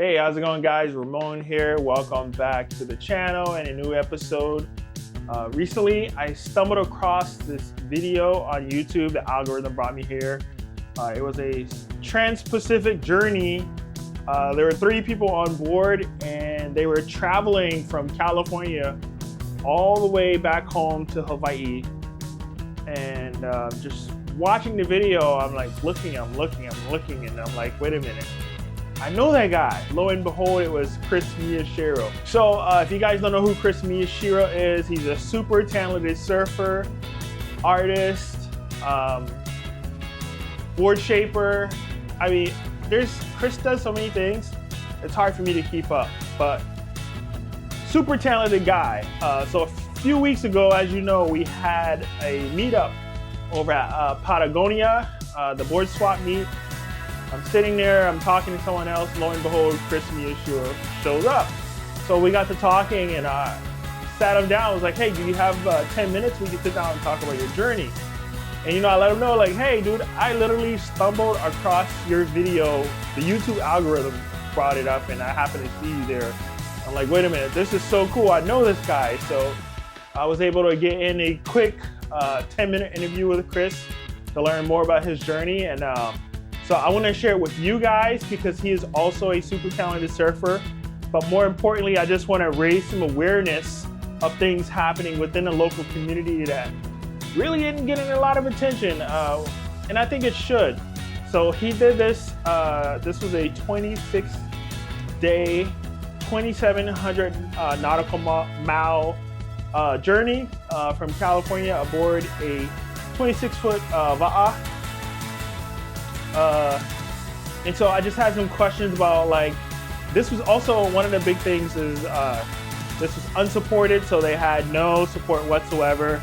Hey, how's it going, guys? Ramon here. Welcome back to the channel and a new episode. Recently, I stumbled across this video on YouTube. The algorithm brought me here. It was a trans-Pacific journey. There were 3 people on board, and they were traveling from California all the way back home to Hawaii. And just watching the video, I'm like looking, and I'm like, wait a minute. I know that guy. Lo and behold, it was Miyashiro. So if you guys don't know who Miyashiro is, he's a super talented surfer, artist, board shaper. I mean, Chris does so many things, it's hard for me to keep up, but super talented guy. So a few weeks ago, as you know, we had a meetup over at Patagonia, the board swap meet. I'm sitting there, I'm talking to someone else, lo and behold, Miyashiro shows up. So we got to talking and sat him down. I was like, hey, do you have 10 minutes? We can sit down and talk about your journey. And I let him know, like, hey, dude, I literally stumbled across your video. The YouTube algorithm brought it up and I happened to see you there. I'm like, wait a minute, this is so cool. I know this guy. So I was able to get in a quick 10-minute interview with Chris to learn more about his journey. And so I want to share it with you guys because he is also a super talented surfer. But more importantly, I just want to raise some awareness of things happening within the local community that really isn't getting a lot of attention. And I think it should. So he did this. This was a 26-day, 2,700 nautical mile journey from California aboard a 26-foot ʻAʻā. And so I just had some questions about, like, this was also one of the big things is this was unsupported, so they had no support whatsoever.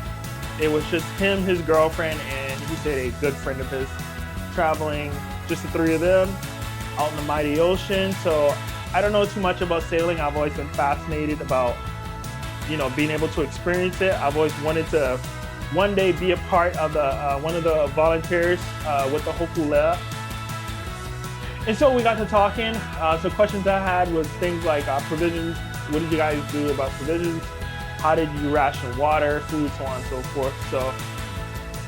It was just him, his girlfriend, and he said a good friend of his traveling, just the 3 of them out in the mighty ocean. So I don't know too much about sailing. I've always been fascinated about, being able to experience it. I've always wanted to one day be a part of the one of the volunteers with the Hopulea. And so we got to talking. Some questions I had was things like provisions. What did you guys do about provisions? How did you ration water, food, so on and so forth? So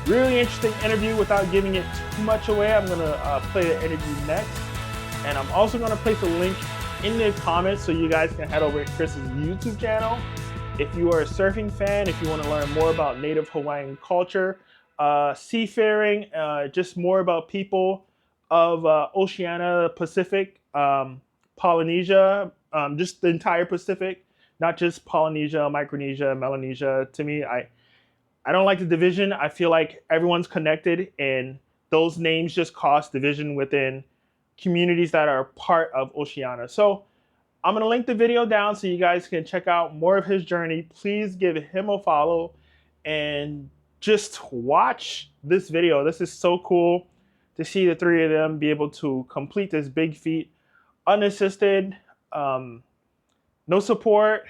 really interesting interview. Without giving it too much away, I'm gonna play the interview next. And I'm also gonna place a link in the comments so you guys can head over to Chris's YouTube channel. If you are a surfing fan, if you want to learn more about native Hawaiian culture, seafaring, just more about people of Oceania, Pacific, Polynesia, just the entire Pacific, not just Polynesia, Micronesia, Melanesia. To me, I don't like the division. I feel like everyone's connected and those names just cause division within communities that are part of Oceania. So I'm going to link the video down so you guys can check out more of his journey. Please give him a follow and just watch this video. This is so cool to see the 3 of them be able to complete this big feat unassisted, no support.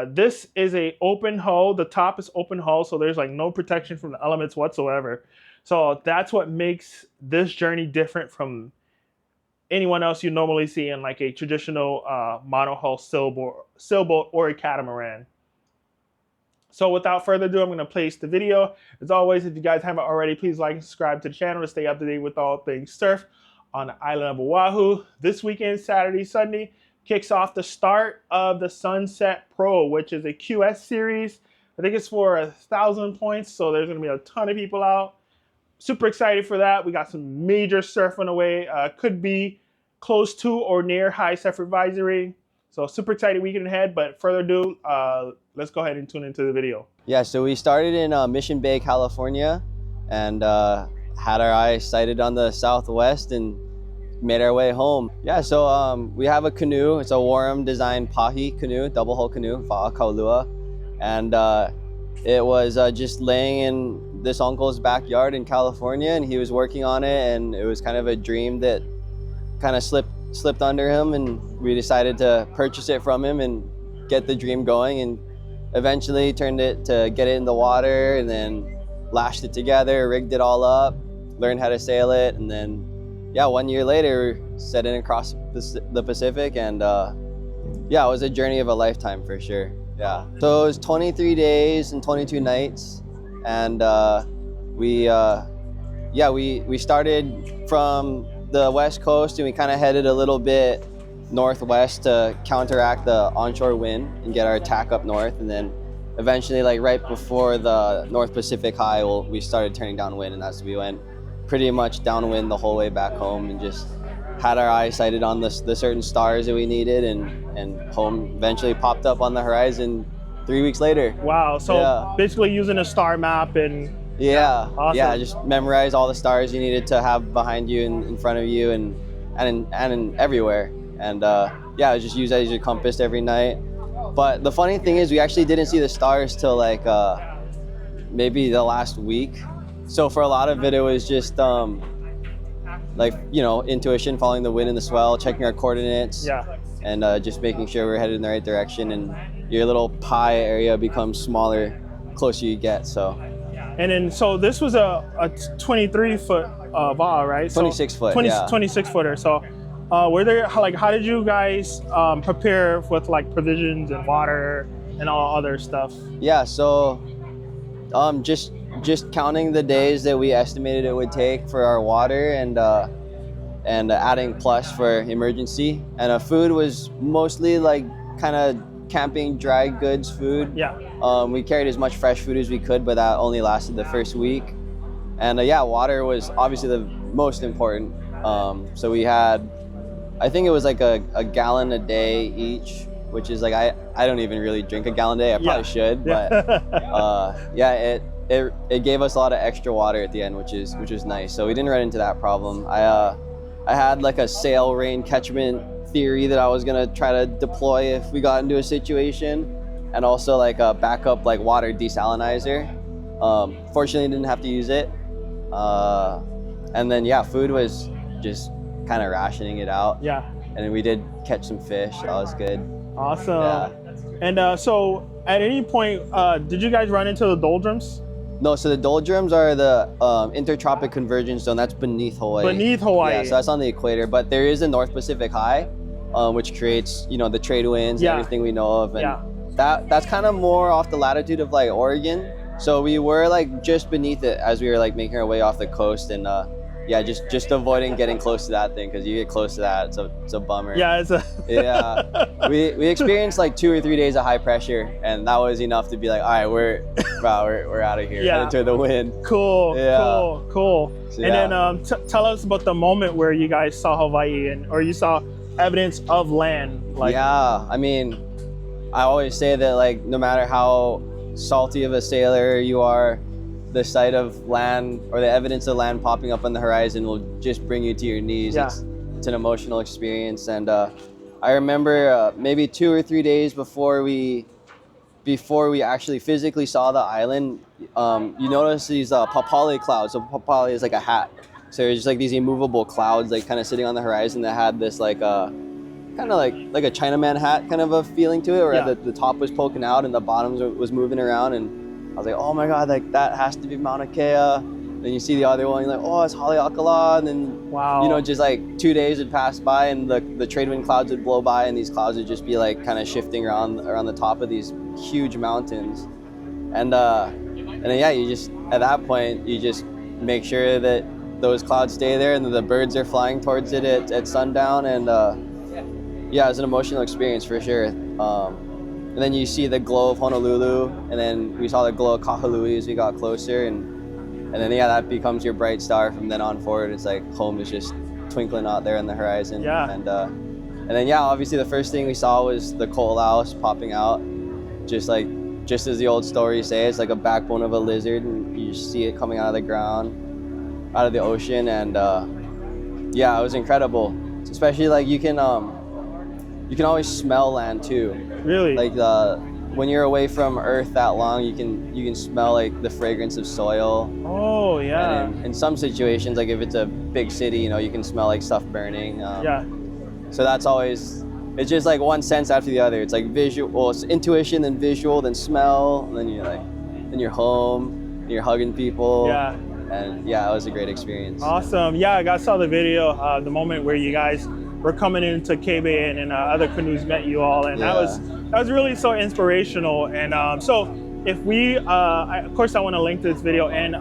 This is a open hull. The top is open hull, so there's like no protection from the elements whatsoever. So that's what makes this journey different from anyone else you normally see in like a traditional monohull sailboat or a catamaran. So without further ado, I'm going to place the video. As always, if you guys haven't already, please like and subscribe to the channel to stay up to date with all things surf on the island of Oahu. This weekend, Saturday, Sunday, kicks off the start of the Sunset Pro, which is a QS series. I think it's for 1,000 points, so there's going to be a ton of people out. Super excited for that. We got some major surf on the way. Could be close to or near high surf advisory. So super excited weekend ahead, but further ado, let's go ahead and tune into the video. Yeah, so we started in Mission Bay, California, and had our eyes sighted on the southwest and made our way home. Yeah, so we have a canoe. It's a Wharram designed pahi canoe, double hull canoe, Kaulua. And it was just laying in this uncle's backyard in California, and he was working on it, and it was kind of a dream that kind of slipped under him, and we decided to purchase it from him and get the dream going, and eventually turned it to get it in the water, and then lashed it together, rigged it all up, learned how to sail it, and then yeah, 1 year later set in across the Pacific, and yeah, it was a journey of a lifetime for sure. Yeah. So it was 23 days and 22 nights, and we started from the West Coast, and we kind of headed a little bit northwest to counteract the onshore wind and get our tack up north, and then eventually, like right before the North Pacific high, we started turning downwind, and we went pretty much downwind the whole way back home, and just had our eyes sighted on the certain stars that we needed, and home eventually popped up on the horizon 3 weeks later. Wow. So basically using a star map and awesome. Yeah, just memorize all the stars you needed to have behind you and in front of you and everywhere. And yeah, just use that as your compass every night. But the funny thing is, we actually didn't see the stars till like maybe the last week. So for a lot of it, it was just like, you know, intuition, following the wind and the swell, checking our coordinates, and just making sure we're headed in the right direction. And your little pie area becomes smaller closer you get. So. And then, so this was a 23-foot ʻAʻā, right? 26 foot, 26 footer. So were there, like, how did you guys prepare with like provisions and water and all other stuff? Yeah, so just counting the days that we estimated it would take for our water, and adding plus for emergency. And food was mostly like kind of camping dry goods food. We carried as much fresh food as we could, but that only lasted the first week. And yeah, water was obviously the most important. So we had, I think it was like a gallon a day each, which is like, I don't even really drink a gallon a day. I probably should, but yeah, it gave us a lot of extra water at the end, which was nice. So we didn't run into that problem. I had like a sail rain catchment theory that I was gonna try to deploy if we got into a situation, and also like a backup like water desalinizer. Fortunately, didn't have to use it. And then yeah, food was just kind of rationing it out. And then we did catch some fish. That was good. Awesome. And so at any point, did you guys run into the doldrums? No, so the doldrums are the intertropic convergence zone. That's beneath Hawaii. Beneath Hawaii. Yeah, so that's on the equator. But there is a North Pacific high, which creates, you know, the trade winds and everything we know of. And that's kind of more off the latitude of like Oregon. So we were like just beneath it as we were like making our way off the coast, and yeah, just avoiding getting close to that thing, because you get close to that, it's a bummer. Yeah, we experienced like 2 or 3 days of high pressure, and that was enough to be like, all right, we're out of here, headed to the wind. Cool. So, and then tell us about the moment where you guys saw Hawaii, or you saw evidence of land. Like, yeah, I mean, I always say that like no matter how salty of a sailor you are, the sight of land or the evidence of land popping up on the horizon will just bring you to your knees. It's an emotional experience. And I remember maybe 2 or 3 days before we actually physically saw the island, you notice these papali clouds. So papali is like a hat. So there's just like these immovable clouds like kind of sitting on the horizon that had this like kind of like a Chinaman hat kind of a feeling to it, where the top was poking out and the bottom was moving around. And I was like, oh my God, like that has to be Mauna Kea. Then you see the other one, you're like, oh, it's Haleakala. And then, you know, just like 2 days would pass by, and the trade wind clouds would blow by, and these clouds would just be like kind of shifting around the top of these huge mountains. And then yeah, you just, at that point, you just make sure that those clouds stay there and that the birds are flying towards it at sundown. And yeah, it was an emotional experience for sure. And then you see the glow of Honolulu, and then we saw the glow of Kahului as we got closer, and then yeah, that becomes your bright star from then on forward. It's like home is just twinkling out there on the horizon. And then yeah, obviously the first thing we saw was the ko'olaus popping out, just as the old stories say, it's like a backbone of a lizard, and you just see it coming out of the ground, out of the ocean. And yeah, it was incredible. Especially like you can always smell land too. Really? Like when you're away from Earth that long, you can smell like the fragrance of soil. Oh yeah. And in some situations, like if it's a big city, you know, you can smell like stuff burning. So that's always, it's just like one sense after the other. It's like visual, well, it's intuition, then visual, then smell, and then you're home, and you're hugging people. And yeah, it was a great experience. Awesome. Yeah, I saw the video, the moment where you guys were coming into K-Bay and other canoes met you all, and that was really so inspirational. And so if we, of course I want to link to this video, and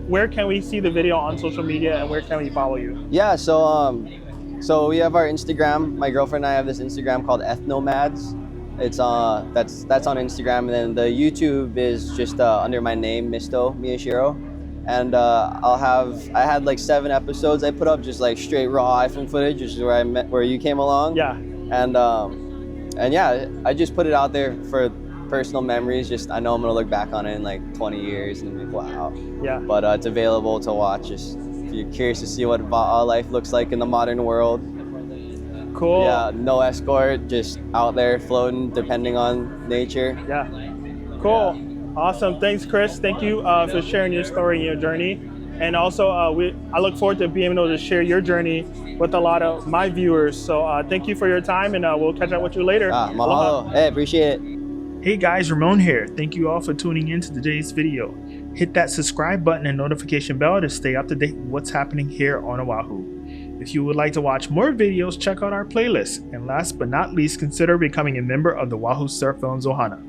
where can we see the video on social media, and where can we follow you? Yeah, so we have our Instagram. My girlfriend and I have this Instagram called Ethnomads. It's that's on Instagram, and then the YouTube is just under my name, Miyashiro. And I had like 7 episodes I put up, just like straight raw iPhone footage, which is where you came along. Yeah. And yeah, I just put it out there for personal memories. Just I know I'm gonna look back on it in like 20 years and be like, wow. Yeah. But it's available to watch. Just if you're curious to see what life looks like in the modern world. Cool. Yeah, no escort, just out there floating, depending on nature. Yeah. Cool. Yeah. Awesome. Thanks, Chris. Thank you for sharing your story and your journey. And also, I look forward to being able to share your journey with a lot of my viewers. So thank you for your time, and we'll catch up with you later. Mahalo. Hey, appreciate it. Hey guys, Ramon here. Thank you all for tuning in to today's video. Hit that subscribe button and notification bell to stay up to date with what's happening here on Oahu. If you would like to watch more videos, check out our playlist. And last but not least, consider becoming a member of the O'ahu Surf Films Ohana.